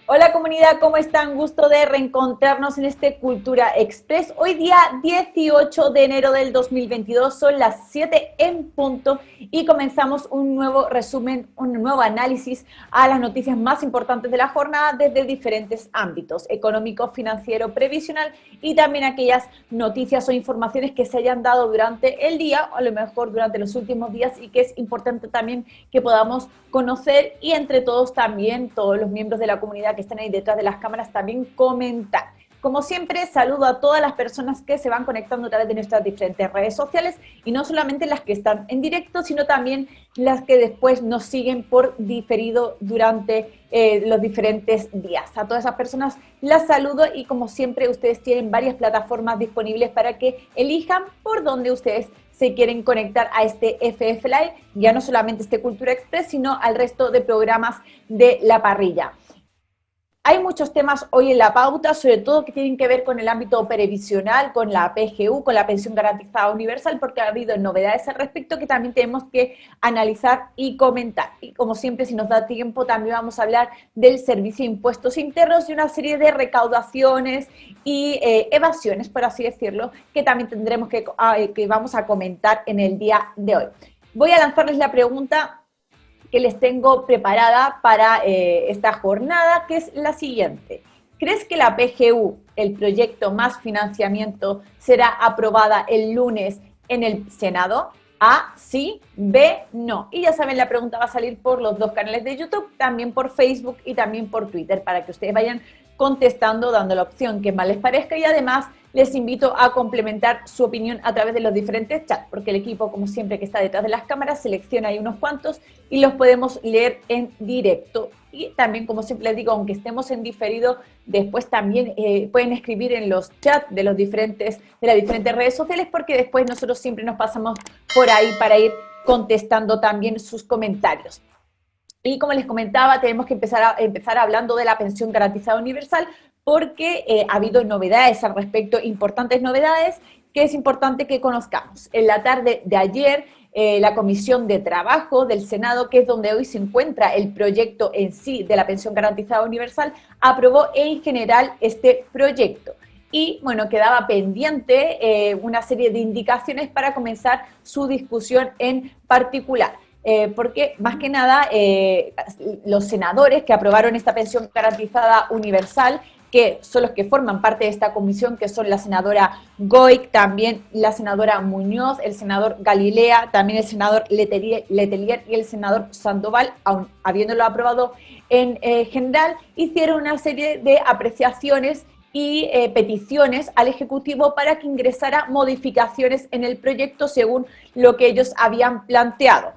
Hola comunidad, ¿cómo están? Gusto de reencontrarnos en este Cultura Express. Hoy día 18 de enero del 2022, son las 7 en punto y comenzamos un nuevo resumen, un nuevo análisis a las noticias más importantes de la jornada desde diferentes ámbitos, económico, financiero, previsional y también aquellas noticias o informaciones que se hayan dado durante el día o a lo mejor durante los últimos días y que es importante también que podamos conocer y entre todos también, todos los miembros de la comunidad que están ahí detrás de las cámaras, también comentar. Como siempre, saludo a todas las personas que se van conectando a través de nuestras diferentes redes sociales y no solamente las que están en directo, sino también las que después nos siguen por diferido durante los diferentes días. A todas esas personas las saludo y como siempre ustedes tienen varias plataformas disponibles para que elijan por donde ustedes se quieren conectar a este FF Live, ya no solamente este Cultura Express, sino al resto de programas de la parrilla. Hay muchos temas hoy en la pauta, sobre todo que tienen que ver con el ámbito previsional, con la PGU, con la pensión garantizada universal, porque ha habido novedades al respecto que también tenemos que analizar y comentar. Y como siempre, si nos da tiempo, también vamos a hablar del servicio de impuestos internos y una serie de recaudaciones y evasiones, por así decirlo, que también tendremos que vamos a comentar en el día de hoy. Voy a lanzarles la pregunta que les tengo preparada para esta jornada, que es la siguiente. ¿Crees que la PGU, el proyecto más financiamiento, será aprobada el lunes en el Senado? A, sí, B, no. Y ya saben, la pregunta va a salir por los dos canales de YouTube, también por Facebook y también por Twitter, para que ustedes vayan contestando, dando la opción que más les parezca y además les invito a complementar su opinión a través de los diferentes chats, porque el equipo, como siempre, que está detrás de las cámaras, selecciona ahí unos cuantos y los podemos leer en directo. Y también, como siempre les digo, aunque estemos en diferido, después también pueden escribir en los chats de las diferentes redes sociales, porque después nosotros siempre nos pasamos por ahí para ir contestando también sus comentarios. Y como les comentaba, tenemos que empezar hablando de la pensión garantizada universal porque ha habido novedades al respecto, importantes novedades que es importante que conozcamos. En la tarde de ayer, la Comisión de Trabajo del Senado, que es donde hoy se encuentra el proyecto en sí de la pensión garantizada universal, aprobó en general este proyecto. Y bueno, quedaba pendiente una serie de indicaciones para comenzar su discusión en particular. Porque más que nada los senadores que aprobaron esta pensión garantizada universal, que son los que forman parte de esta comisión, que son la senadora Goic, también la senadora Muñoz, el senador Galilea, también el senador Letelier y el senador Sandoval, aun habiéndolo aprobado en general, hicieron una serie de apreciaciones y peticiones al Ejecutivo para que ingresara modificaciones en el proyecto según lo que ellos habían planteado.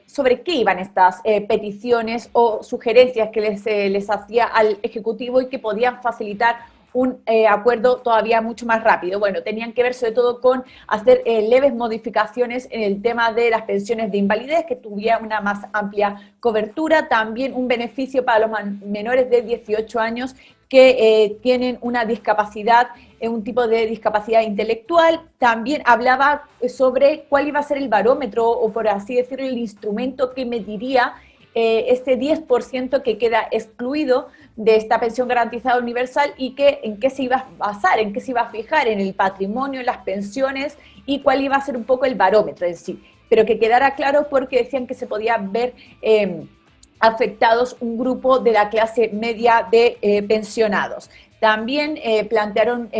¿Sobre qué iban estas peticiones o sugerencias que les hacía al Ejecutivo y que podían facilitar un acuerdo todavía mucho más rápido? Bueno, tenían que ver sobre todo con hacer leves modificaciones en el tema de las pensiones de invalidez, que tuviera una más amplia cobertura, también un beneficio para los menores de 18 años que tienen una discapacidad, un tipo de discapacidad intelectual. También hablaba sobre cuál iba a ser el barómetro o, por así decirlo, el instrumento que mediría este 10% que queda excluido de esta pensión garantizada universal y en qué se iba a basar, en qué se iba a fijar, en el patrimonio, en las pensiones y cuál iba a ser un poco el barómetro en sí. Pero que quedara claro porque decían que se podía ver afectados un grupo de la clase media de pensionados. También plantearon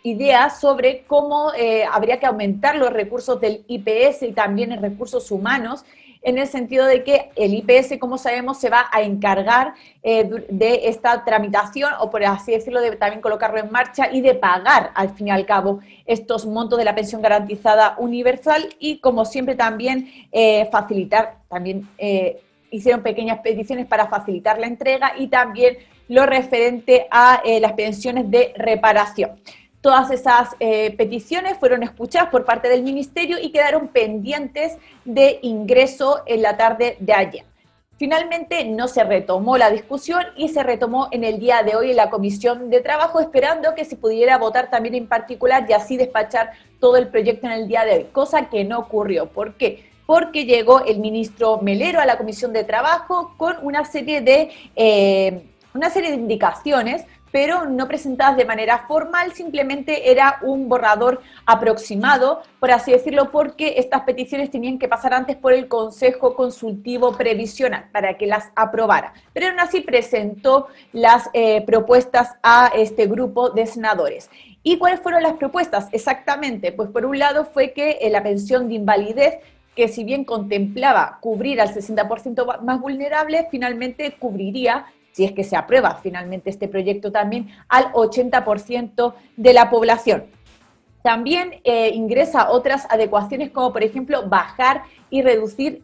ideas sobre cómo habría que aumentar los recursos del IPS y también en recursos humanos, en el sentido de que el IPS, como sabemos, se va a encargar de esta tramitación, o por así decirlo, de también colocarlo en marcha y de pagar, al fin y al cabo, estos montos de la pensión garantizada universal y, como siempre, también facilitar, también hicieron pequeñas peticiones para facilitar la entrega y también lo referente a las pensiones de reparación. Todas esas peticiones fueron escuchadas por parte del Ministerio y quedaron pendientes de ingreso en la tarde de ayer. Finalmente no se retomó la discusión y se retomó en el día de hoy en la Comisión de Trabajo, esperando que se pudiera votar también en particular y así despachar todo el proyecto en el día de hoy, cosa que no ocurrió. ¿Por qué? porque llegó el ministro Melero a la Comisión de Trabajo con una serie de indicaciones, pero no presentadas de manera formal, simplemente era un borrador aproximado, por así decirlo, porque estas peticiones tenían que pasar antes por el Consejo Consultivo Previsional para que las aprobara. Pero aún así presentó las propuestas a este grupo de senadores. ¿Y cuáles fueron las propuestas? Exactamente, pues por un lado fue que la pensión de invalidez, que si bien contemplaba cubrir al 60% más vulnerable, finalmente cubriría, si es que se aprueba finalmente este proyecto también, al 80% de la población. También ingresa otras adecuaciones como por ejemplo bajar y reducir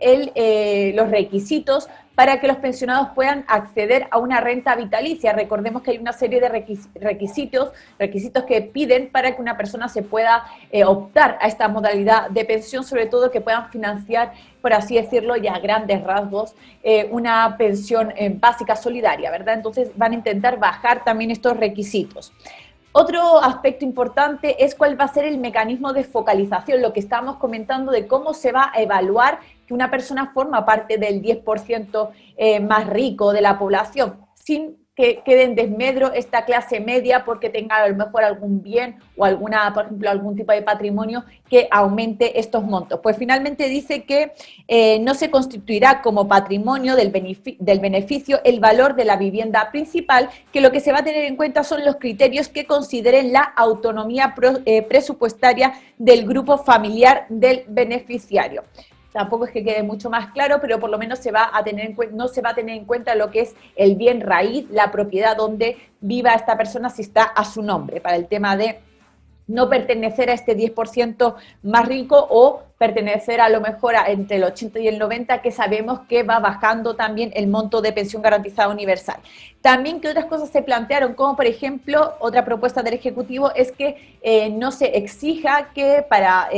los requisitos para que los pensionados puedan acceder a una renta vitalicia. Recordemos que hay una serie de requisitos que piden para que una persona se pueda optar a esta modalidad de pensión, sobre todo que puedan financiar, por así decirlo, y a grandes rasgos, una pensión básica solidaria, ¿verdad? Entonces van a intentar bajar también estos requisitos. Otro aspecto importante es cuál va a ser el mecanismo de focalización, lo que estábamos comentando de cómo se va a evaluar que una persona forma parte del 10% más rico de la población, sin que quede en desmedro esta clase media porque tenga a lo mejor algún bien o por ejemplo, algún tipo de patrimonio que aumente estos montos. Pues finalmente dice que no se constituirá como patrimonio del beneficio el valor de la vivienda principal, que lo que se va a tener en cuenta son los criterios que consideren la autonomía presupuestaria del grupo familiar del beneficiario. Tampoco es que quede mucho más claro, pero por lo menos no se va a tener en cuenta lo que es el bien raíz, la propiedad donde viva esta persona si está a su nombre, para el tema de no pertenecer a este 10% más rico o pertenecer a lo mejor entre el 80 y el 90, que sabemos que va bajando también el monto de pensión garantizada universal. También que otras cosas se plantearon, como por ejemplo, otra propuesta del Ejecutivo es que no se exija que para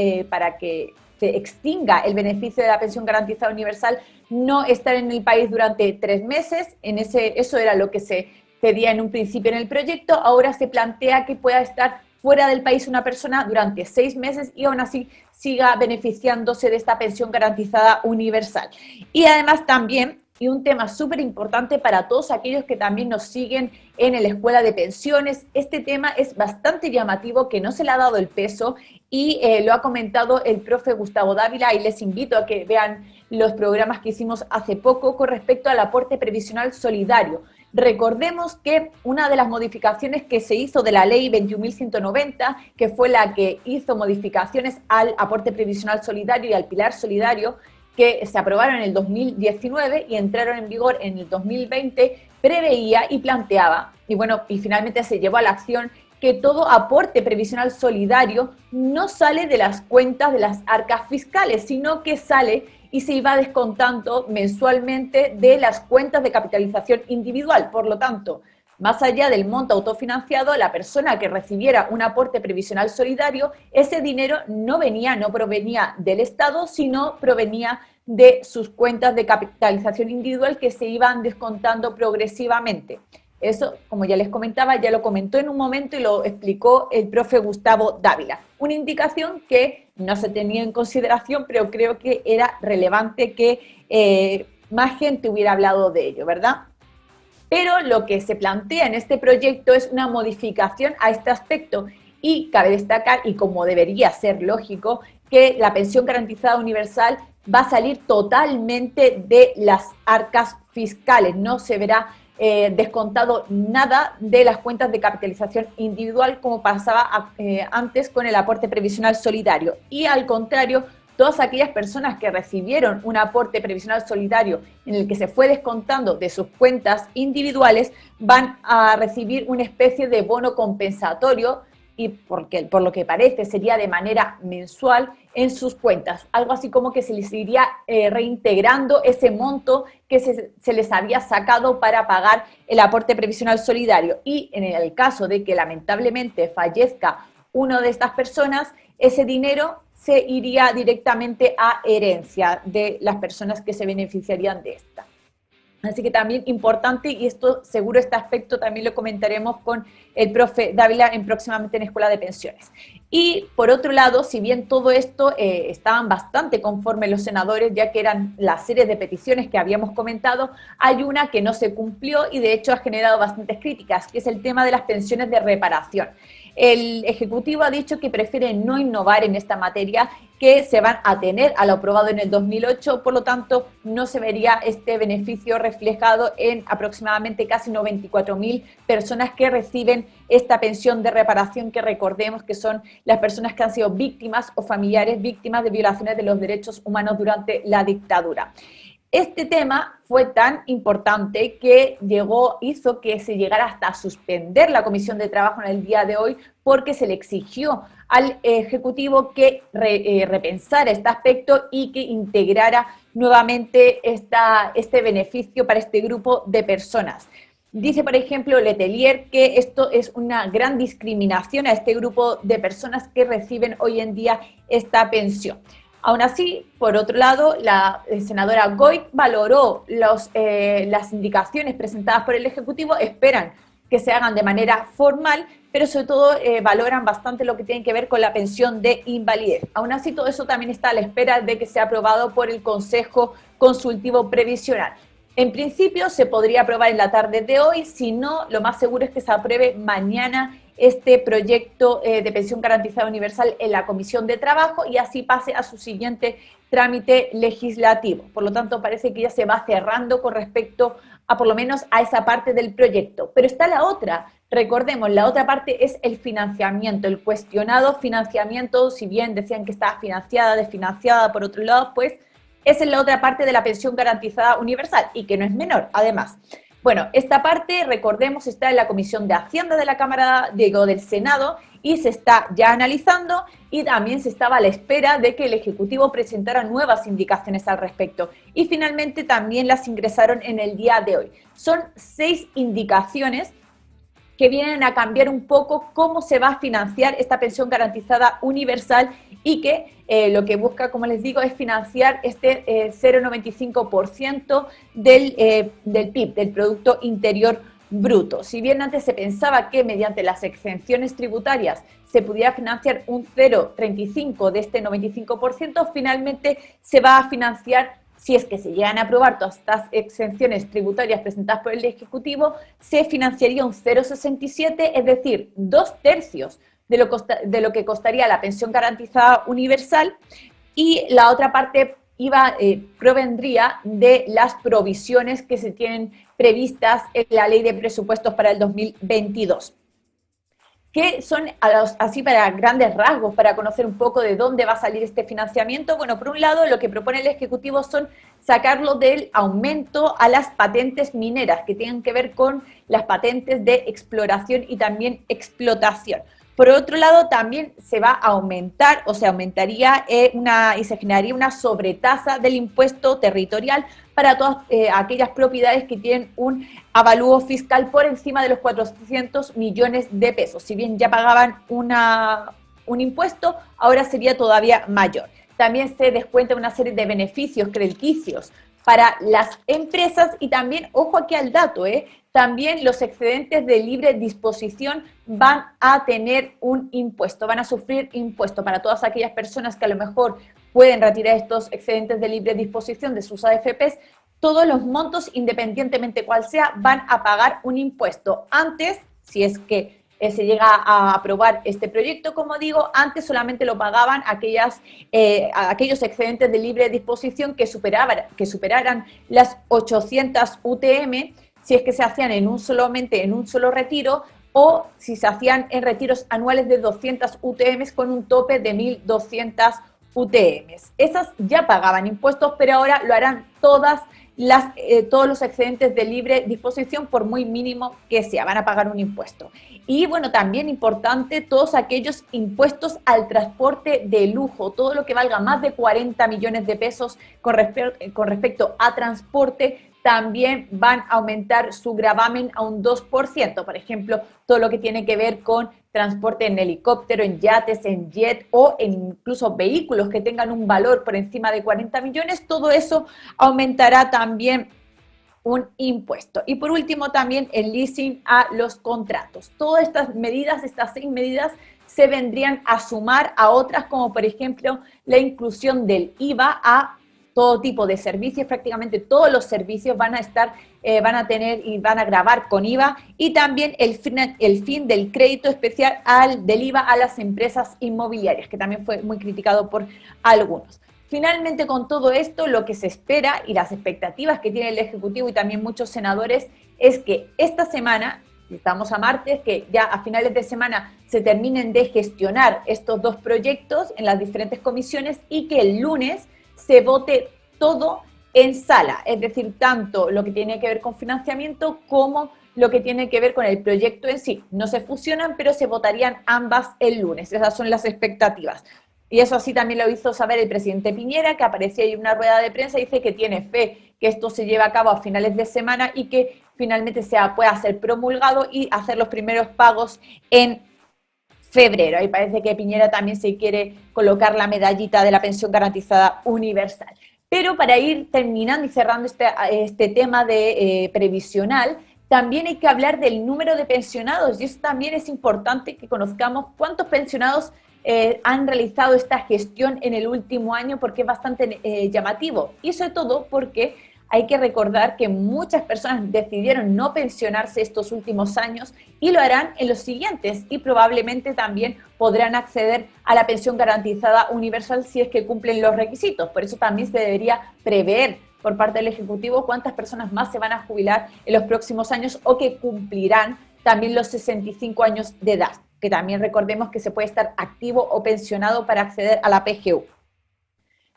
que se extinga el beneficio de la pensión garantizada universal, no estar en el país durante 3 meses, eso era lo que se pedía en un principio en el proyecto, ahora se plantea que pueda estar fuera del país una persona durante 6 meses y aún así siga beneficiándose de esta pensión garantizada universal. Y además también, y un tema súper importante para todos aquellos que también nos siguen en la Escuela de Pensiones, este tema es bastante llamativo, que no se le ha dado el peso y lo ha comentado el profe Gustavo Dávila, y les invito a que vean los programas que hicimos hace poco con respecto al aporte previsional solidario. Recordemos que una de las modificaciones que se hizo de la ley 21.190, que fue la que hizo modificaciones al aporte previsional solidario y al pilar solidario, que se aprobaron en el 2019 y entraron en vigor en el 2020, preveía y planteaba, y finalmente se llevó a la acción, que todo aporte previsional solidario no sale de las cuentas de las arcas fiscales, sino que sale y se iba descontando mensualmente de las cuentas de capitalización individual. Por lo tanto, más allá del monto autofinanciado, la persona que recibiera un aporte previsional solidario, ese dinero no provenía del Estado, sino provenía de sus cuentas de capitalización individual que se iban descontando progresivamente. Eso, como ya les comentaba, ya lo comentó en un momento y lo explicó el profe Gustavo Dávila. Una indicación que no se tenía en consideración, pero creo que era relevante que más gente hubiera hablado de ello, ¿verdad? Pero lo que se plantea en este proyecto es una modificación a este aspecto y cabe destacar, y como debería ser lógico, que la pensión garantizada universal va a salir totalmente de las arcas fiscales, no se verá descontado nada de las cuentas de capitalización individual como pasaba antes con el aporte previsional solidario. Y al contrario, todas aquellas personas que recibieron un aporte previsional solidario en el que se fue descontando de sus cuentas individuales van a recibir una especie de bono compensatorio, y por lo que parece sería de manera mensual en sus cuentas, algo así como que se les iría reintegrando ese monto que se les había sacado para pagar el aporte previsional solidario, y en el caso de que lamentablemente fallezca una de estas personas, ese dinero se iría directamente a herencia de las personas que se beneficiarían de esta. Así que también importante, y esto seguro este aspecto también lo comentaremos con el profe Dávila próximamente en Escuela de Pensiones. Y por otro lado, si bien todo esto estaban bastante conformes los senadores, ya que eran las series de peticiones que habíamos comentado, hay una que no se cumplió y de hecho ha generado bastantes críticas, que es el tema de las pensiones de reparación. El Ejecutivo ha dicho que prefiere no innovar en esta materia, que se van a tener a lo aprobado en el 2008, por lo tanto no se vería este beneficio reflejado en aproximadamente casi 94.000 personas que reciben esta pensión de reparación, que recordemos que son las personas que han sido víctimas o familiares víctimas de violaciones de los derechos humanos durante la dictadura. Este tema fue tan importante que hizo que se llegara hasta a suspender la Comisión de Trabajo en el día de hoy, porque se le exigió al Ejecutivo que repensara este aspecto y que integrara nuevamente este beneficio para este grupo de personas. Dice, por ejemplo, Letelier que esto es una gran discriminación a este grupo de personas que reciben hoy en día esta pensión. Aún así, por otro lado, la senadora Goik valoró las indicaciones presentadas por el Ejecutivo, esperan que se hagan de manera formal, pero sobre todo valoran bastante lo que tiene que ver con la pensión de invalidez. Aún así, todo eso también está a la espera de que sea aprobado por el Consejo Consultivo Previsional. En principio se podría aprobar en la tarde de hoy, si no, lo más seguro es que se apruebe mañana este proyecto de pensión garantizada universal en la Comisión de Trabajo y así pase a su siguiente trámite legislativo. Por lo tanto, parece que ya se va cerrando con respecto a por lo menos a esa parte del proyecto. Pero está la otra, recordemos, la otra parte es el financiamiento, el cuestionado financiamiento, si bien decían que estaba financiada, desfinanciada, por otro lado, pues esa es la otra parte de la pensión garantizada universal y que no es menor, además. Bueno, esta parte, recordemos, está en la Comisión de Hacienda de la Cámara, del Senado, y se está ya analizando, y también se estaba a la espera de que el Ejecutivo presentara nuevas indicaciones al respecto. Y finalmente también las ingresaron en el día de hoy. Son 6 indicaciones que vienen a cambiar un poco cómo se va a financiar esta pensión garantizada universal y que lo que busca, como les digo, es financiar este 0,95% del PIB, del Producto Interior Bruto. Si bien antes se pensaba que mediante las exenciones tributarias se pudiera financiar un 0,35% de este 95%, finalmente se va a financiar, si es que se llegan a aprobar todas estas exenciones tributarias presentadas por el Ejecutivo, se financiaría un 0,67%, es decir, 2/3 de lo que costaría la pensión garantizada universal, y la otra parte provendría de las provisiones que se tienen previstas en la Ley de Presupuestos para el 2022. ¿Qué son, así para grandes rasgos, para conocer un poco de dónde va a salir este financiamiento? Bueno, por un lado, lo que propone el Ejecutivo son sacarlo del aumento a las patentes mineras, que tienen que ver con las patentes de exploración y también explotación. Por otro lado, también se va a aumentar, o se aumentaría y se generaría una sobretasa del impuesto territorial para todas aquellas propiedades que tienen un avalúo fiscal por encima de los 400 millones de pesos. Si bien ya pagaban un impuesto, ahora sería todavía mayor. También se descuenta una serie de beneficios crediticios para las empresas y también, ojo aquí al dato, también los excedentes de libre disposición van a tener un impuesto, van a sufrir impuesto para todas aquellas personas que a lo mejor pueden retirar estos excedentes de libre disposición de sus AFPs. Todos los montos, independientemente cuál sea, van a pagar un impuesto. Antes, si es que se llega a aprobar este proyecto, como digo, antes solamente lo pagaban aquellos excedentes de libre disposición que superaran las 800 UTM, si es que se hacían en un solo retiro, o si se hacían en retiros anuales de 200 UTM con un tope de 1.200 UTM. Esas ya pagaban impuestos, pero ahora lo harán todos los excedentes de libre disposición, por muy mínimo que sea, van a pagar un impuesto. Y bueno, también importante, todos aquellos impuestos al transporte de lujo, todo lo que valga más de 40 millones de pesos con respecto a transporte, también van a aumentar su gravamen a un 2%. Por ejemplo, todo lo que tiene que ver con transporte en helicóptero, en yates, en jet o en incluso vehículos que tengan un valor por encima de 40 millones, todo eso aumentará también un impuesto. Y por último también el leasing a los contratos. Todas estas medidas, estas 6 medidas, se vendrían a sumar a otras como por ejemplo la inclusión del IVA a todo tipo de servicios. Prácticamente todos los servicios van a estar, van a tener y van a gravar con IVA, y también el fin del crédito especial del IVA a las empresas inmobiliarias, que también fue muy criticado por algunos. Finalmente, con todo esto, lo que se espera y las expectativas que tiene el Ejecutivo y también muchos senadores es que esta semana, estamos a martes, que ya a finales de semana se terminen de gestionar estos 2 proyectos en las diferentes comisiones y que el lunes se vote todo en sala, es decir, tanto lo que tiene que ver con financiamiento como lo que tiene que ver con el proyecto en sí. No se fusionan, pero se votarían ambas el lunes. Esas son las expectativas. Y eso así también lo hizo saber el presidente Piñera, que aparecía ahí en una rueda de prensa y dice que tiene fe que esto se lleve a cabo a finales de semana y que finalmente pueda ser promulgado y hacer los primeros pagos en febrero. Ahí parece que Piñera también se quiere colocar la medallita de la pensión garantizada universal. Pero para ir terminando y cerrando este tema de previsional, también hay que hablar del número de pensionados, y eso también es importante que conozcamos cuántos pensionados han realizado esta gestión en el último año, porque es bastante llamativo, y sobre todo porque hay que recordar que muchas personas decidieron no pensionarse estos últimos años y lo harán en los siguientes, y probablemente también podrán acceder a la pensión garantizada universal si es que cumplen los requisitos. Por eso también se debería prever por parte del Ejecutivo cuántas personas más se van a jubilar en los próximos años o que cumplirán también los 65 años de edad, que también recordemos que se puede estar activo o pensionado para acceder a la PGU.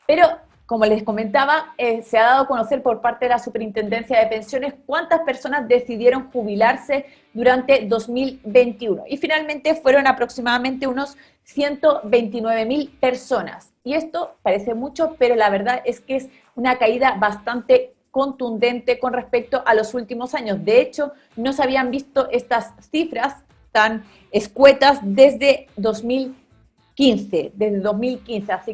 Pero, como les comentaba, se ha dado a conocer por parte de la Superintendencia de Pensiones cuántas personas decidieron jubilarse durante 2021. Y finalmente fueron aproximadamente unos 129.000 personas. Y esto parece mucho, pero la verdad es que es una caída bastante contundente con respecto a los últimos años. De hecho, no se habían visto estas cifras tan escuetas desde 2015,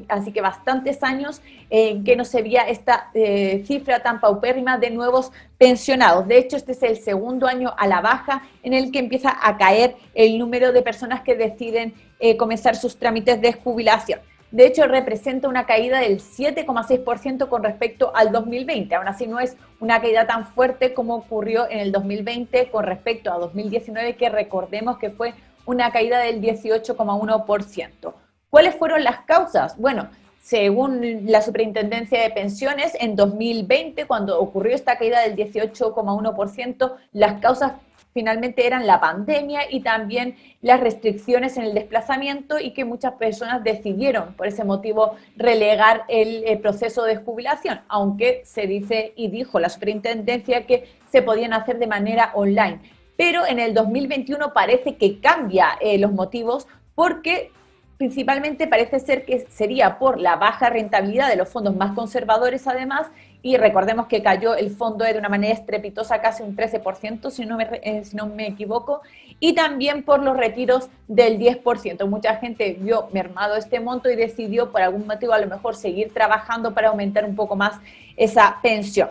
así que bastantes años en que no se veía esta cifra tan paupérrima de nuevos pensionados. De hecho, este es el segundo año a la baja en el que empieza a caer el número de personas que deciden comenzar sus trámites de jubilación. De hecho, representa una caída del 7,6% con respecto al 2020. Aún así, no es una caída tan fuerte como ocurrió en el 2020 con respecto a 2019, que recordemos que fue una caída del 18,1%. ¿Cuáles fueron las causas? Bueno, según la Superintendencia de Pensiones, en 2020, cuando ocurrió esta caída del 18,1%, las causas finalmente eran la pandemia y también las restricciones en el desplazamiento, y que muchas personas decidieron por ese motivo relegar el proceso de jubilación, aunque se dice y dijo la superintendencia que se podían hacer de manera online. Pero en el 2021 parece que cambia los motivos, porque principalmente parece ser que sería por la baja rentabilidad de los fondos más conservadores además, y recordemos que cayó el fondo de una manera estrepitosa, casi un 13%, si no me equivoco, y también por los retiros del 10%. Mucha gente vio mermado este monto y decidió por algún motivo a lo mejor seguir trabajando para aumentar un poco más esa pensión.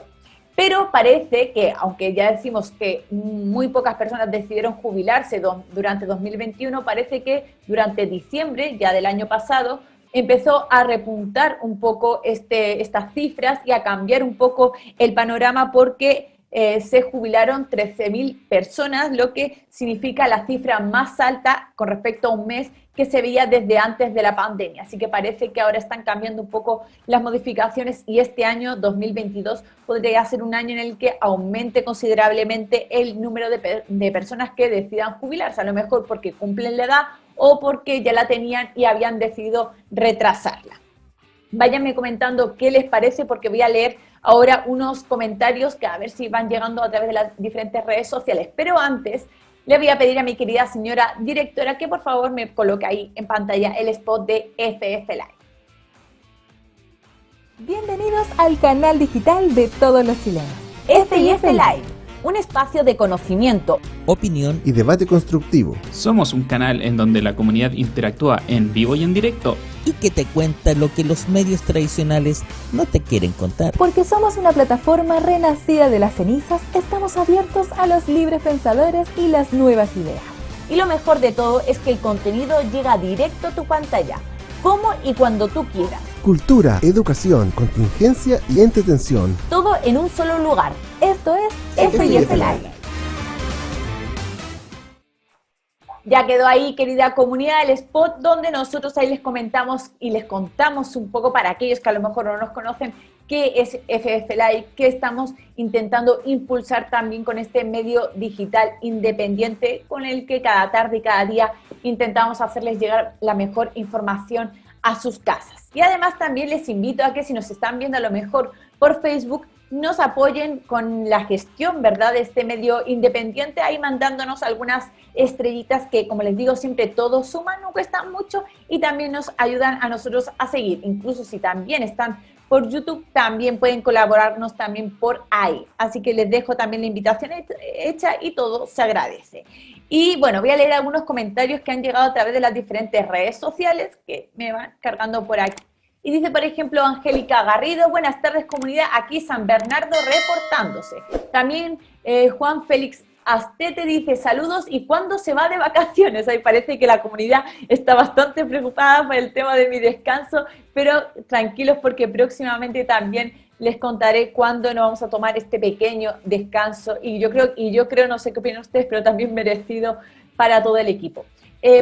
Pero parece que, aunque ya decimos que muy pocas personas decidieron jubilarse durante 2021, parece que durante diciembre ya del año pasado empezó a repuntar un poco estas cifras y a cambiar un poco el panorama, porque se jubilaron 13.000 personas, lo que significa la cifra más alta con respecto a un mes que se veía desde antes de la pandemia. Así que parece que ahora están cambiando un poco las modificaciones, y este año 2022 podría ser un año en el que aumente considerablemente el número de personas que decidan jubilarse, a lo mejor porque cumplen la edad o porque ya la tenían y habían decidido retrasarla. Váyanme comentando qué les parece, porque voy a leer ahora unos comentarios que a ver si van llegando a través de las diferentes redes sociales. Pero antes, le voy a pedir a mi querida señora directora que por favor me coloque ahí en pantalla el spot de FF Live. Bienvenidos al canal digital de todos los chilenos, FF Live, un espacio de conocimiento, opinión y debate constructivo. Somos un canal en donde la comunidad interactúa en vivo y en directo. Y que te cuenta lo que los medios tradicionales no te quieren contar. Porque somos una plataforma renacida de las cenizas, estamos abiertos a los libres pensadores y las nuevas ideas. Y lo mejor de todo es que el contenido llega directo a tu pantalla, como y cuando tú quieras. Cultura, educación, contingencia y entretención. Todo en un solo lugar. Esto es F&F Live. Ya quedó ahí, querida comunidad, el spot donde nosotros ahí les comentamos y les contamos un poco para aquellos que a lo mejor no nos conocen qué es FF Live, qué estamos intentando impulsar también con este medio digital independiente con el que cada tarde y cada día intentamos hacerles llegar la mejor información a sus casas. Y además también les invito a que si nos están viendo a lo mejor por Facebook, nos apoyen con la gestión, ¿verdad?, de este medio independiente, ahí mandándonos algunas estrellitas que, como les digo, siempre todo suman, no cuestan mucho y también nos ayudan a nosotros a seguir. Incluso si también están por YouTube, también pueden colaborarnos también por ahí. Así que les dejo también la invitación hecha y todo se agradece. Y bueno, voy a leer algunos comentarios que han llegado a través de las diferentes redes sociales que me van cargando por aquí. Y dice, por ejemplo, Angélica Garrido, buenas tardes comunidad, aquí San Bernardo reportándose. También Juan Félix Astete dice, saludos, ¿y cuándo se va de vacaciones? Ahí parece que la comunidad está bastante preocupada por el tema de mi descanso, pero tranquilos porque próximamente también les contaré cuándo nos vamos a tomar este pequeño descanso. Y yo creo, no sé qué opinan ustedes, pero también merecido para todo el equipo.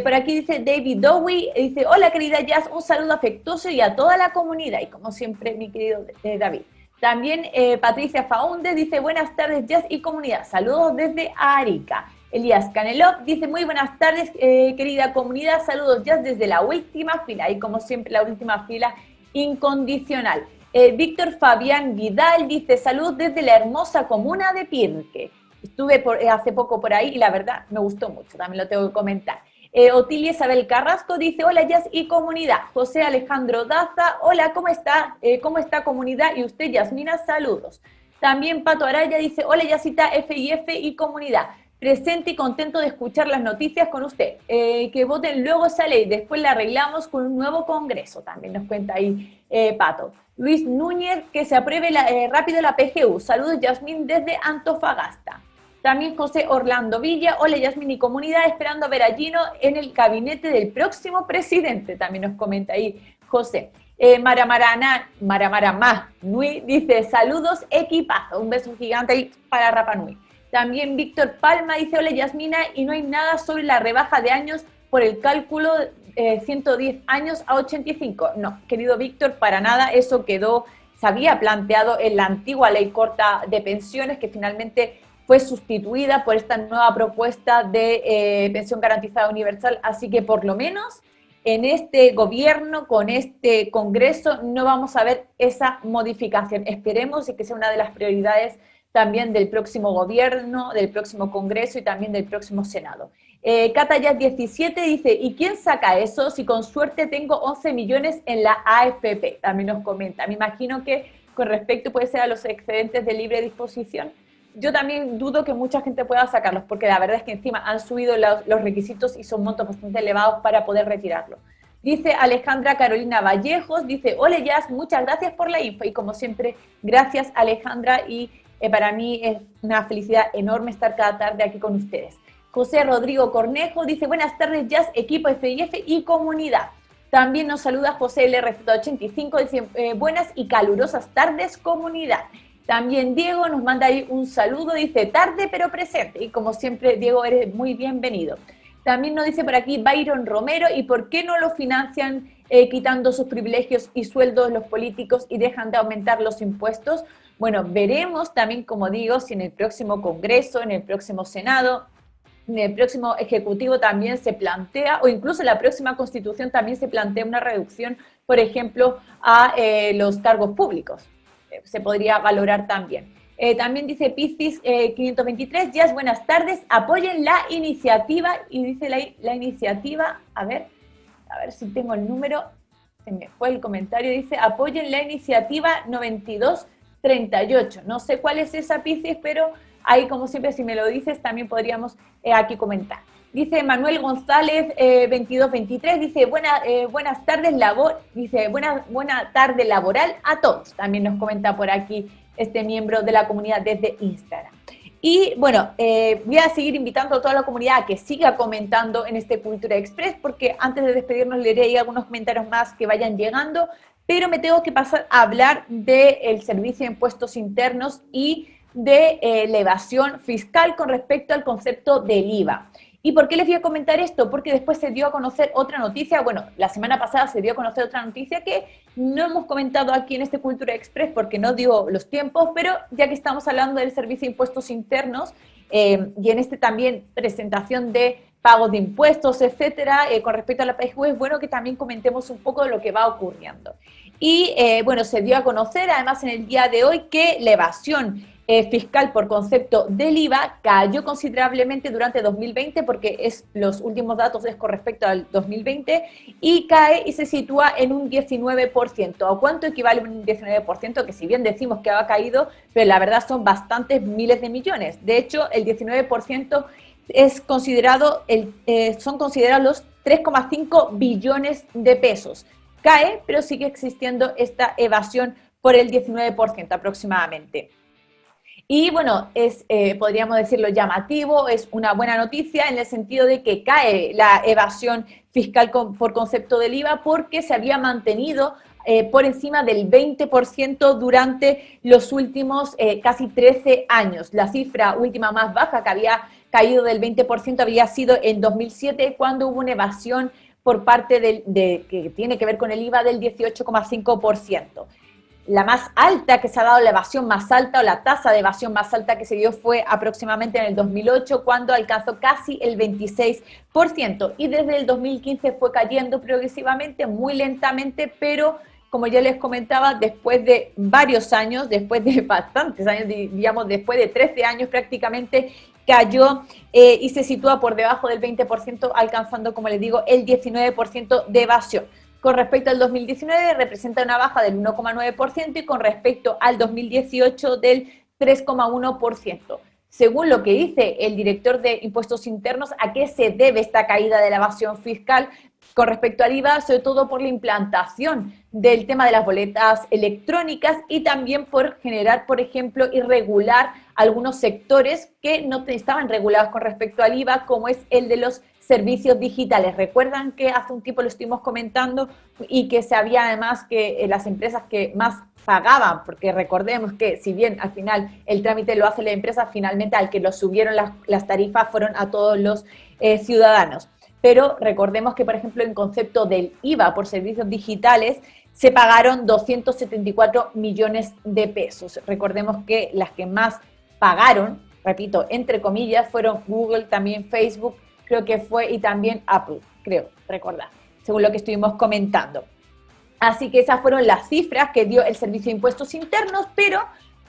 Por aquí dice David Dowie, dice, hola querida Jazz, un saludo afectuoso y a toda la comunidad. Y como siempre, mi querido David. También Patricia Faunde dice, buenas tardes Jazz y comunidad, saludos desde Arica. Elías Canelop dice, muy buenas tardes querida comunidad, saludos Jazz desde la última fila. Y como siempre, la última fila incondicional. Víctor Fabián Vidal dice, saludos desde la hermosa comuna de Pirque. Estuve hace poco por ahí y la verdad me gustó mucho, también lo tengo que comentar. Otilia Isabel Carrasco dice, hola Jazz y comunidad. José Alejandro Daza, hola, ¿cómo está? ¿Cómo está comunidad? Y usted, Yasmina, saludos. También Pato Araya dice, hola Jazzita, FIF y comunidad. Presente y contento de escuchar las noticias con usted. Que voten luego esa ley, después la arreglamos con un nuevo congreso. También nos cuenta ahí Pato. Luis Núñez, que se apruebe rápido la PGU. Saludos Yasmín desde Antofagasta. También José Orlando Villa, hola Yasmín y comunidad, esperando ver a Gino en el gabinete del próximo presidente. También nos comenta ahí José. Maramaramá Nui dice, saludos equipazo, un beso gigante ahí para Rapa Nui. También Víctor Palma dice, hola Yasmina, y no hay nada sobre la rebaja de años por el cálculo 110 años a 85. No, querido Víctor, para nada, eso se había planteado en la antigua ley corta de pensiones que finalmente fue sustituida por esta nueva propuesta de pensión garantizada universal, así que por lo menos en este gobierno, con este Congreso, no vamos a ver esa modificación. Esperemos y que sea una de las prioridades también del próximo gobierno, del próximo Congreso y también del próximo Senado. Catayas 17 dice, ¿y quién saca eso? Si con suerte tengo 11 millones en la AFP, también nos comenta. Me imagino que con respecto puede ser a los excedentes de libre disposición. Yo también dudo que mucha gente pueda sacarlos, porque la verdad es que encima han subido los requisitos y son montos bastante elevados para poder retirarlo. Dice Alejandra Carolina Vallejos, dice, hola Jazz, muchas gracias por la info. Y como siempre, gracias Alejandra, y para mí es una felicidad enorme estar cada tarde aquí con ustedes. José Rodrigo Cornejo dice, buenas tardes Jazz, equipo FIF y comunidad. También nos saluda José LRZ85, dice, buenas y calurosas tardes comunidad. También Diego nos manda ahí un saludo, dice tarde pero presente. Y como siempre, Diego, eres muy bienvenido. También nos dice por aquí Byron Romero, ¿y por qué no lo financian quitando sus privilegios y sueldos los políticos y dejan de aumentar los impuestos? Bueno, veremos también, como digo, si en el próximo Congreso, en el próximo Senado, en el próximo Ejecutivo también se plantea, o incluso en la próxima Constitución también se plantea una reducción, por ejemplo, a los cargos públicos. Se podría valorar también. También dice Piscis 523, Jazz, buenas tardes, apoyen la iniciativa, y dice la iniciativa, a ver si tengo el número, se me fue el comentario, dice apoyen la iniciativa 9238, no sé cuál es esa Piscis, pero ahí como siempre si me lo dices también podríamos aquí comentar. Dice Manuel González 2223, dice buenas tardes buena tarde laboral a todos. También nos comenta por aquí este miembro de la comunidad desde Instagram. Y bueno, voy a seguir invitando a toda la comunidad a que siga comentando en este Cultura Express, porque antes de despedirnos leeré ahí algunos comentarios más que vayan llegando, pero me tengo que pasar a hablar del Servicio de Impuestos Internos y de la evasión fiscal con respecto al concepto del IVA. ¿Y por qué les voy a comentar esto? Porque después se dio a conocer otra noticia, bueno, la semana pasada se dio a conocer otra noticia que no hemos comentado aquí en este Cultura Express porque no dio los tiempos, pero ya que estamos hablando del Servicio de Impuestos Internos y en este también presentación de pagos de impuestos, etcétera, con respecto a la PGU, es bueno que también comentemos un poco de lo que va ocurriendo. Y bueno, se dio a conocer además en el día de hoy que la evasión fiscal por concepto del IVA cayó considerablemente durante 2020 porque los últimos datos es con respecto al 2020 y cae y se sitúa en un 19%. ¿A cuánto equivale un 19%? Que si bien decimos que ha caído, pero la verdad son bastantes miles de millones. De hecho, el 19% es considerado son considerados los 3,5 billones de pesos. Cae, pero sigue existiendo esta evasión por el 19% aproximadamente. Y bueno, podríamos decirlo llamativo, es una buena noticia en el sentido de que cae la evasión fiscal por concepto del IVA porque se había mantenido por encima del 20% durante los últimos casi 13 años. La cifra última más baja que había caído del 20% había sido en 2007 cuando hubo una evasión por parte que tiene que ver con el IVA del 18,5%. La más alta que se ha dado, la evasión más alta o la tasa de evasión más alta que se dio fue aproximadamente en el 2008 cuando alcanzó casi el 26% y desde el 2015 fue cayendo progresivamente, muy lentamente, pero como ya les comentaba, después de varios años, después de bastantes años, digamos después de 13 años prácticamente, cayó y se sitúa por debajo del 20%, alcanzando, como les digo, el 19% de evasión. Con respecto al 2019 representa una baja del 1,9% y con respecto al 2018 del 3,1%. Según lo que dice el director de Impuestos Internos, ¿a qué se debe esta caída de la evasión fiscal con respecto al IVA? Sobre todo por la implantación del tema de las boletas electrónicas y también por generar, por ejemplo, y regular algunos sectores que no estaban regulados con respecto al IVA, como es el de los servicios digitales. Recuerdan que hace un tiempo lo estuvimos comentando y que se había además que las empresas que más pagaban, porque recordemos que si bien al final el trámite lo hace la empresa, finalmente al que lo subieron las tarifas fueron a todos los ciudadanos. Pero recordemos que, por ejemplo, en concepto del IVA por servicios digitales, se pagaron 274 millones de pesos. Recordemos que las que más pagaron, repito, entre comillas, fueron Google, también Facebook, creo que fue, y también Apple, creo, recordar, según lo que estuvimos comentando. Así que esas fueron las cifras que dio el Servicio de Impuestos Internos, pero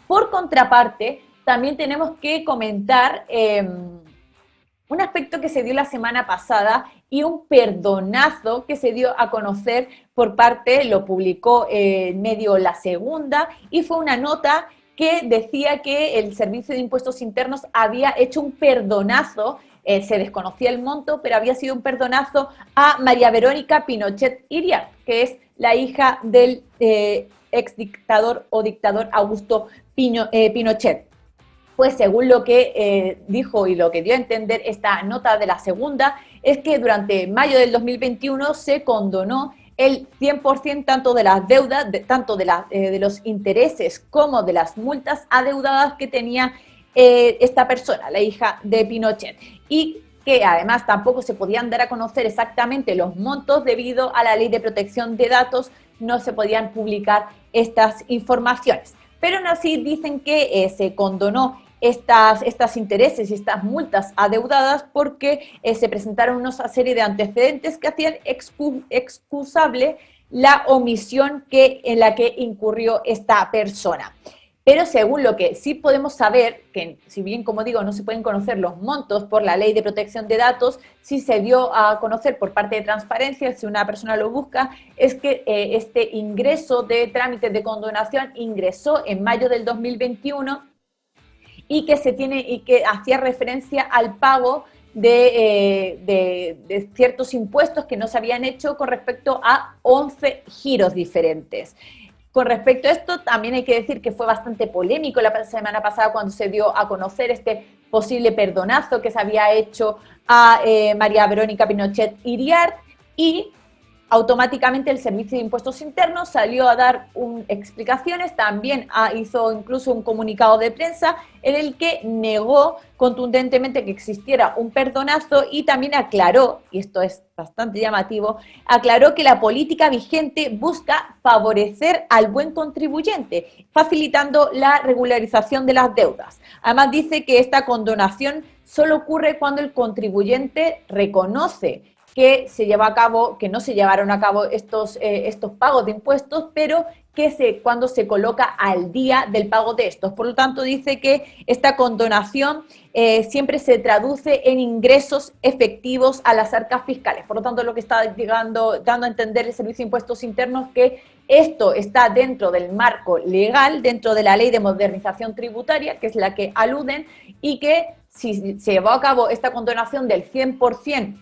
por contraparte, también tenemos que comentar un aspecto que se dio la semana pasada y un perdonazo que se dio a conocer por parte, lo publicó en medio La Segunda, y fue una nota que decía que el Servicio de Impuestos Internos había hecho un perdonazo, se desconocía el monto, pero había sido un perdonazo a María Verónica Pinochet Iriart, que es la hija del ex dictador o dictador Augusto Pinochet. Pues según lo que dijo y lo que dio a entender esta nota de La Segunda, es que durante mayo del 2021 se condonó el 100% tanto de las deudas, tanto de los intereses como de las multas adeudadas que tenía esta persona, la hija de Pinochet, y que además tampoco se podían dar a conocer exactamente los montos debido a la Ley de Protección de Datos, no se podían publicar estas informaciones. Pero aún así dicen que se condonó estas intereses y estas multas adeudadas porque se presentaron una serie de antecedentes que hacían excusable la omisión en la que incurrió esta persona. Pero según lo que sí podemos saber, que si bien, como digo, no se pueden conocer los montos por la Ley de Protección de Datos, sí se dio a conocer por parte de Transparencia, si una persona lo busca, es que este ingreso de trámites de condonación ingresó en mayo del 2021 y que hacía referencia al pago de ciertos impuestos que no se habían hecho con respecto a 11 giros diferentes. Con respecto a esto, también hay que decir que fue bastante polémico la semana pasada cuando se dio a conocer este posible perdonazo que se había hecho a María Verónica Pinochet Iriart, y automáticamente el Servicio de Impuestos Internos salió a dar explicaciones, también hizo incluso un comunicado de prensa en el que negó contundentemente que existiera un perdonazo y también aclaró, y esto es bastante llamativo, aclaró que la política vigente busca favorecer al buen contribuyente, facilitando la regularización de las deudas. Además dice que esta condonación solo ocurre cuando el contribuyente reconoce que que no se llevaron a cabo estos pagos de impuestos, pero cuando se coloca al día del pago de estos. Por lo tanto, dice que esta condonación siempre se traduce en ingresos efectivos a las arcas fiscales. Por lo tanto, lo que está dando a entender el Servicio de Impuestos Internos que esto está dentro del marco legal, dentro de la Ley de Modernización Tributaria, que es la que aluden, y que si se llevó a cabo esta condonación del 100%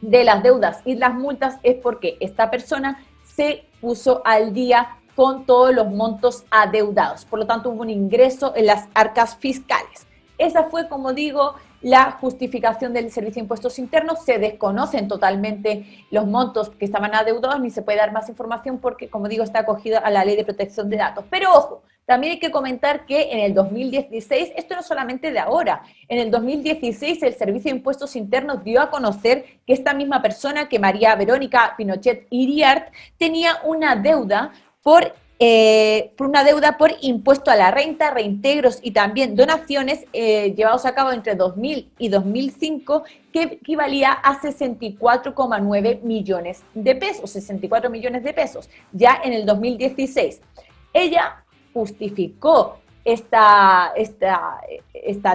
de las deudas y las multas es porque esta persona se puso al día con todos los montos adeudados. Por lo tanto, hubo un ingreso en las arcas fiscales. Esa fue, como digo, la justificación del Servicio de Impuestos Internos. Se desconocen totalmente los montos que estaban adeudados, ni se puede dar más información porque, como digo, está acogido a la Ley de Protección de Datos. Pero ojo, también hay que comentar que en el 2016, esto no solamente de ahora, en el 2016 el Servicio de Impuestos Internos dio a conocer que esta misma persona, que María Verónica Pinochet Iriart, tenía una deuda por impuesto a la renta, reintegros y también donaciones llevados a cabo entre 2000 y 2005, que equivalía a 64,9 millones de pesos, 64 millones de pesos, ya en el 2016. Ella justificó esta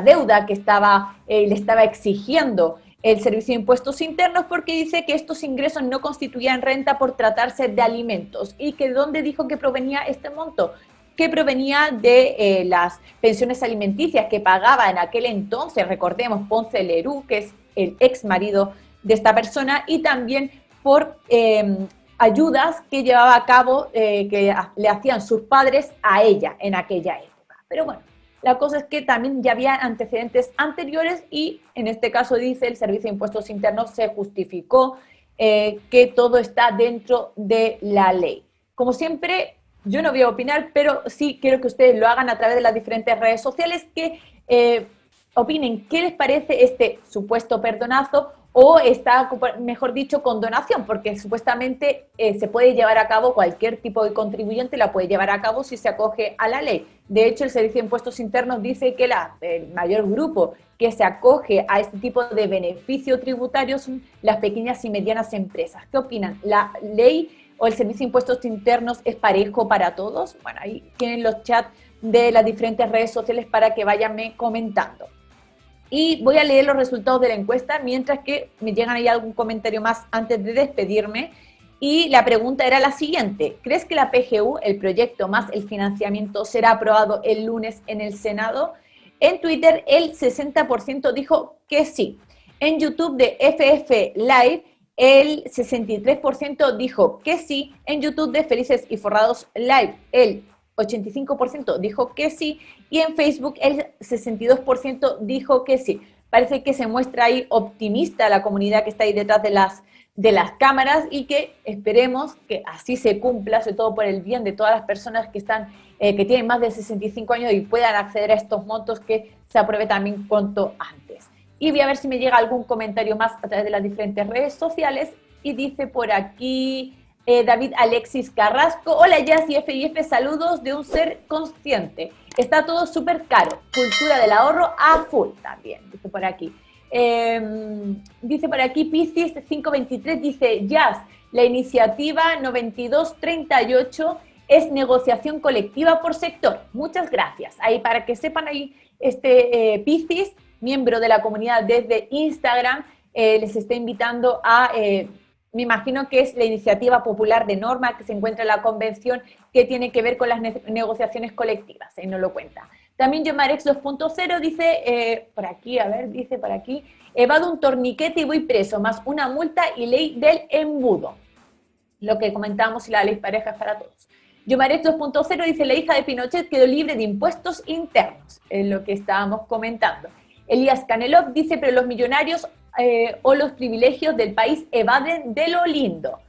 deuda que le estaba exigiendo el Servicio de Impuestos Internos porque dice que estos ingresos no constituían renta por tratarse de alimentos y que ¿dónde dijo que provenía este monto? Que provenía de las pensiones alimenticias que pagaba en aquel entonces, recordemos, Ponce Lerú, que es el ex marido de esta persona, y también por ayudas que llevaba a cabo, que le hacían sus padres a ella en aquella época. Pero bueno, la cosa es que también ya había antecedentes anteriores y en este caso dice el Servicio de Impuestos Internos se justificó que todo está dentro de la ley. Como siempre, yo no voy a opinar, pero sí quiero que ustedes lo hagan a través de las diferentes redes sociales, que opinen qué les parece este supuesto perdonazo o esta, mejor dicho, condonación, porque supuestamente se puede llevar a cabo, cualquier tipo de contribuyente la puede llevar a cabo si se acoge a la ley. De hecho, el Servicio de Impuestos Internos dice que el mayor grupo que se acoge a este tipo de beneficio tributario son las pequeñas y medianas empresas. ¿Qué opinan? ¿La ley o el Servicio de Impuestos Internos es parejo para todos? Bueno, ahí tienen los chats de las diferentes redes sociales para que vayanme comentando. Y voy a leer los resultados de la encuesta mientras que me llegan ahí algún comentario más antes de despedirme. Y la pregunta era la siguiente: ¿crees que la PGU, el proyecto más el financiamiento, será aprobado el lunes en el Senado? En Twitter el 60% dijo que sí. En YouTube de FF Live el 63% dijo que sí. En YouTube de Felices y Forrados Live el 85% dijo que sí, y en Facebook el 62% dijo que sí. Parece que se muestra ahí optimista la comunidad que está ahí detrás de las cámaras y que esperemos que así se cumpla, sobre todo por el bien de todas las personas que tienen más de 65 años y puedan acceder a estos montos, que se apruebe también cuanto antes. Y voy a ver si me llega algún comentario más a través de las diferentes redes sociales. Y dice por aquí David Alexis Carrasco: hola Jazz y FIF, saludos de un ser consciente. Está todo súper caro, cultura del ahorro a full también, dice por aquí. Dice por aquí Piscis 523, dice Jazz, la iniciativa 9238 es negociación colectiva por sector. Muchas gracias. Ahí para que sepan, ahí Piscis, miembro de la comunidad desde Instagram, les está invitando a... me imagino que es la iniciativa popular de norma que se encuentra en la convención, que tiene que ver con las negociaciones colectivas, ahí no lo cuenta. También Yomarex 2.0 dice, por aquí, a ver, dice por aquí, evado un torniquete y voy preso, más una multa y ley del embudo. Lo que comentábamos, y la ley pareja es para todos. Yomarex 2.0 dice, la hija de Pinochet quedó libre de impuestos internos, es lo que estábamos comentando. Elías Canelov dice, pero los millonarios o los privilegios del país evaden de lo lindo.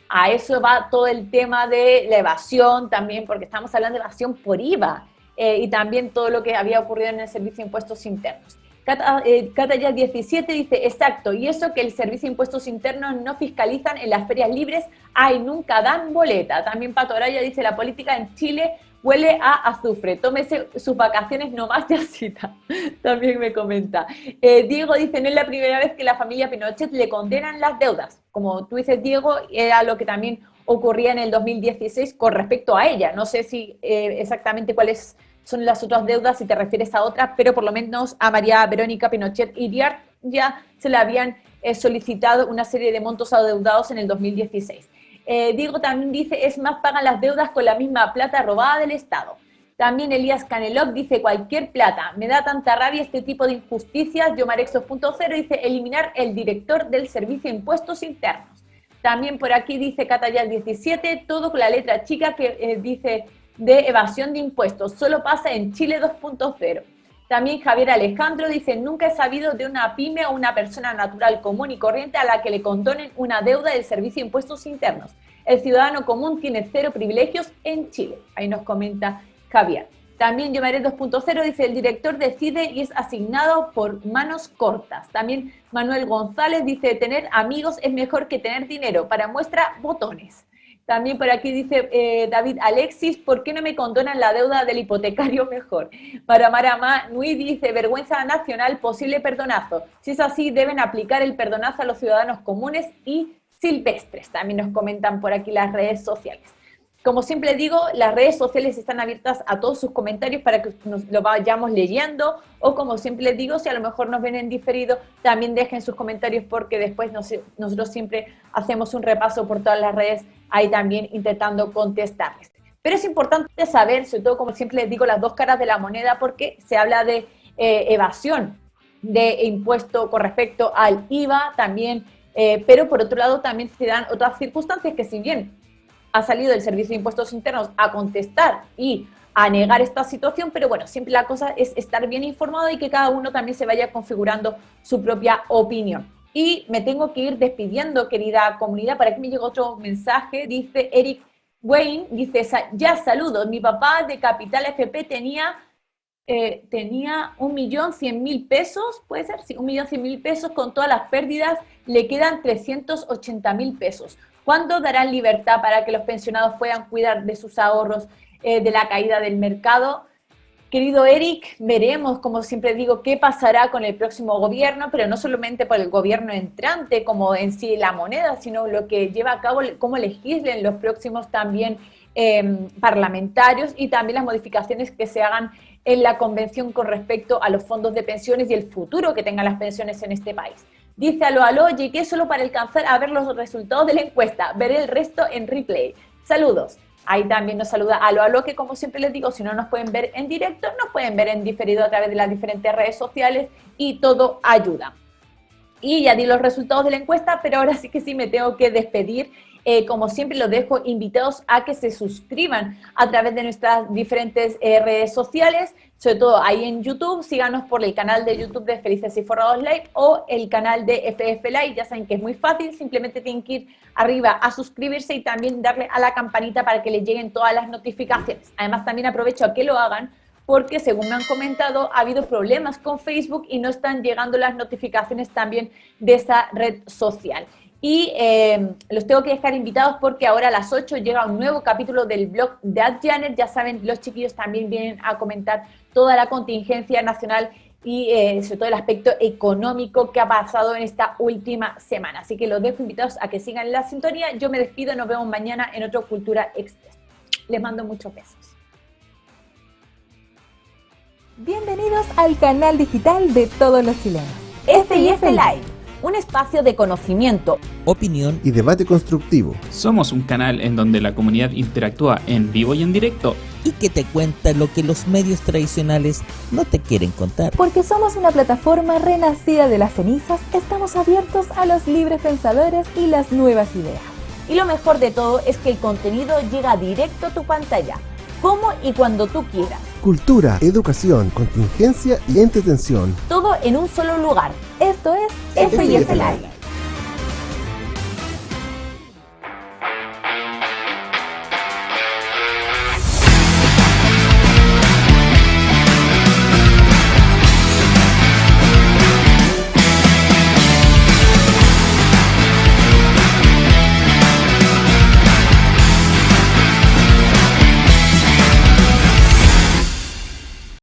A eso va todo el tema de la evasión también, porque estamos hablando de evasión por IVA y también todo lo que había ocurrido en el Servicio de Impuestos Internos. Catayas 17 dice, exacto, y eso que el Servicio de Impuestos Internos no fiscalizan en las ferias libres, ay, nunca dan boleta. También Pato Araya dice, la política en Chile huele a azufre, tómese sus vacaciones nomás de cita. También me comenta. Diego dice, no es la primera vez que la familia Pinochet le condenan las deudas. Como tú dices, Diego, era lo que también ocurría en el 2016 con respecto a ella. No sé si exactamente cuáles son las otras deudas, si te refieres a otras, pero por lo menos a María Verónica Pinochet Iriart ya se le habían solicitado una serie de montos adeudados en el 2016. Diego también dice, es más, pagan las deudas con la misma plata robada del Estado. También Elías Canelov dice, cualquier plata, me da tanta rabia este tipo de injusticias. Yomarex 2.0 dice, eliminar el director del Servicio de Impuestos Internos. También por aquí dice Catayal 17, todo con la letra chica que dice de evasión de impuestos, solo pasa en Chile 2.0. También Javier Alejandro dice, nunca he sabido de una pyme o una persona natural común y corriente a la que le condonen una deuda del Servicio de Impuestos Internos. El ciudadano común tiene cero privilegios en Chile. Ahí nos comenta Javier. También Yomaret 2.0 dice, el director decide y es asignado por manos cortas. También Manuel González dice, tener amigos es mejor que tener dinero. Para muestra, botones. También por aquí dice David Alexis, ¿por qué no me condonan la deuda del hipotecario mejor? Para Marama Nui dice, vergüenza nacional, posible perdonazo. Si es así, deben aplicar el perdonazo a los ciudadanos comunes y silvestres. También nos comentan por aquí las redes sociales. Como siempre digo, las redes sociales están abiertas a todos sus comentarios para que nos lo vayamos leyendo, o como siempre les digo, si a lo mejor nos ven en diferido, también dejen sus comentarios porque después nosotros siempre hacemos un repaso por todas las redes, ahí también intentando contestarles. Pero es importante saber, sobre todo como siempre les digo, las dos caras de la moneda, porque se habla de evasión de impuesto con respecto al IVA también, pero por otro lado también se dan otras circunstancias que, si bien ha salido el Servicio de Impuestos Internos a contestar y a negar esta situación, pero bueno, siempre la cosa es estar bien informado y que cada uno también se vaya configurando su propia opinión. Y me tengo que ir despidiendo, querida comunidad. Para que me llegó otro mensaje, dice Eric Wayne, dice, ya saludos, mi papá de Capital FP tenía 1.100.000 pesos, ¿puede ser? Sí, 1.100.000 pesos, con todas las pérdidas le quedan 380.000 pesos. ¿Cuándo darán libertad para que los pensionados puedan cuidar de sus ahorros de la caída del mercado? Querido Eric, veremos, como siempre digo, qué pasará con el próximo gobierno, pero no solamente por el gobierno entrante, como en sí la moneda, sino lo que lleva a cabo, cómo legislen los próximos también parlamentarios, y también las modificaciones que se hagan en la convención con respecto a los fondos de pensiones y el futuro que tengan las pensiones en este país. Dice aló, llegué solo para alcanzar a ver los resultados de la encuesta, veré el resto en replay. Saludos. Ahí también nos saluda aló, que como siempre les digo, si no nos pueden ver en directo, nos pueden ver en diferido a través de las diferentes redes sociales y todo ayuda. Y ya di los resultados de la encuesta, pero ahora sí que sí me tengo que despedir. Como siempre, los dejo invitados a que se suscriban a través de nuestras diferentes redes sociales, sobre todo ahí en YouTube. Síganos por el canal de YouTube de Felices y Forrados Live o el canal de FF Live. Ya saben que es muy fácil, simplemente tienen que ir arriba a suscribirse y también darle a la campanita para que les lleguen todas las notificaciones. Además, también aprovecho a que lo hagan porque, según me han comentado, ha habido problemas con Facebook y no están llegando las notificaciones también de esa red social. Y los tengo que dejar invitados porque ahora a las 8 llega un nuevo capítulo del blog de Adjanet. Ya saben, los chiquillos también vienen a comentar toda la contingencia nacional y sobre todo el aspecto económico que ha pasado en esta última semana. Así que los dejo invitados a que sigan la sintonía. Yo me despido, nos vemos mañana en otro Cultura Express. Les mando muchos besos. Bienvenidos al canal digital de todos los chilenos. FF Live, un espacio de conocimiento, opinión y debate constructivo. Somos un canal en donde la comunidad interactúa en vivo y en directo. y que te cuenta lo que los medios tradicionales no te quieren contar. Porque somos una plataforma renacida de las cenizas, estamos abiertos a los libres pensadores y las nuevas ideas. Y lo mejor de todo es que el contenido llega directo a tu pantalla, como y cuando tú quieras. Cultura, educación, contingencia y entretención. Todo en un solo lugar. Esto es F&F F&F Live. Live.